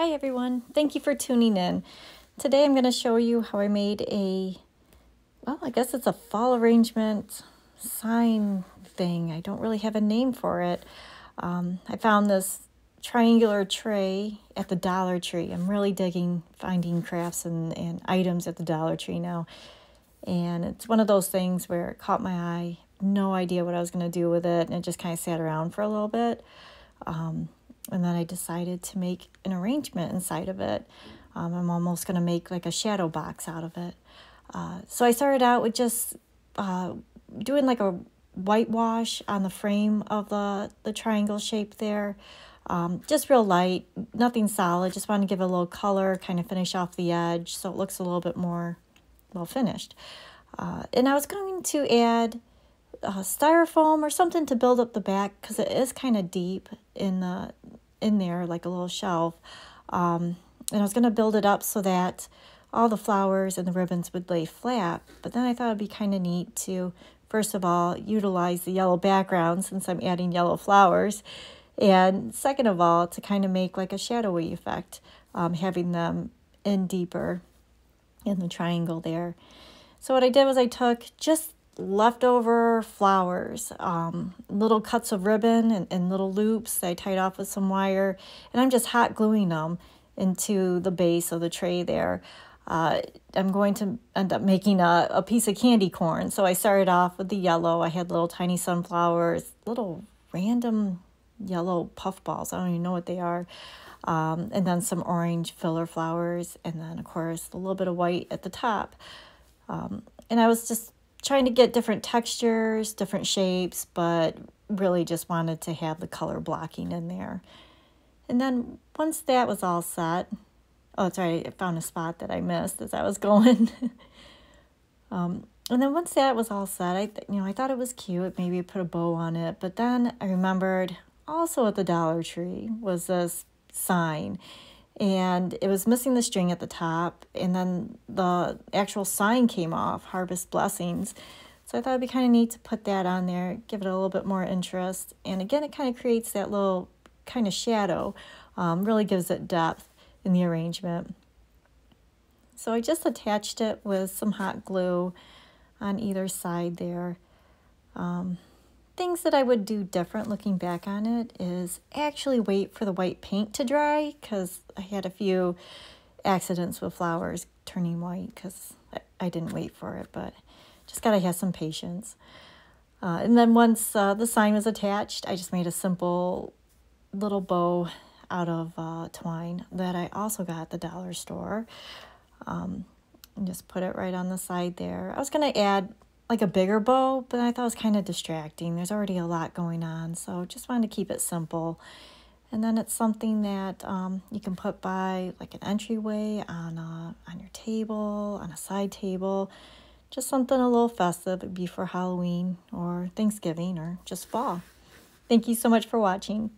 Hi everyone, thank you for tuning in. Today I'm going to show you how I made I guess it's a fall arrangement sign thing. I don't really have a name for it. I found this triangular tray at the Dollar Tree. I'm really digging finding crafts and items at the Dollar Tree now. And it's one of those things where it caught my eye, no idea what I was going to do with it, and it just kind of sat around for a little bit. And then I decided to make an arrangement inside of it. I'm almost going to make like a shadow box out of it. So I started out with just doing like a whitewash on the frame of the triangle shape there. Just real light, nothing solid. Just want to give it a little color, kind of finish off the edge so it looks a little bit more well finished. And I was going to add styrofoam or something to build up the back because it is kind of deep in there, like a little shelf. And I was going to build it up so that all the flowers and the ribbons would lay flat. But then I thought it'd be kind of neat to, first of all, utilize the yellow background since I'm adding yellow flowers. And second of all, to kind of make like a shadowy effect, having them in deeper in the triangle there. So what I did was I took just leftover flowers, little cuts of ribbon and little loops that I tied off with some wire, and I'm just hot gluing them into the base of the tray there. I'm going to end up making a piece of candy corn. So I started off with the yellow. I had little tiny sunflowers, little random yellow puffballs. I don't even know what they are. And then some orange filler flowers, and then of course a little bit of white at the top. And I was just trying to get different textures, different shapes, but really just wanted to have the color blocking in there. And then once that was all set, oh, sorry, I found a spot that I missed as I was going. And then once that was all set, I thought it was cute. Maybe put a bow on it. But then I remembered also at the Dollar Tree was this sign. And it was missing the string at the top, and then the actual sign came off, Harvest Blessings. So I thought it'd be kind of neat to put that on there, give it a little bit more interest. And again, it kind of creates that little kind of shadow, really gives it depth in the arrangement. So I just attached it with some hot glue on either side there. Things that I would do different looking back on it is actually wait for the white paint to dry, because I had a few accidents with flowers turning white because I didn't wait for it, but just gotta have some patience. And then once the sign was attached, I just made a simple little bow out of twine that I also got at the dollar store, and just put it right on the side there. I was gonna add like a bigger bow, but I thought it was kind of distracting. There's already a lot going on, so just wanted to keep it simple. And then it's something that you can put by like an entryway on your table, on a side table, just something a little festive. It'd be for Halloween or Thanksgiving or just fall. Thank you so much for watching.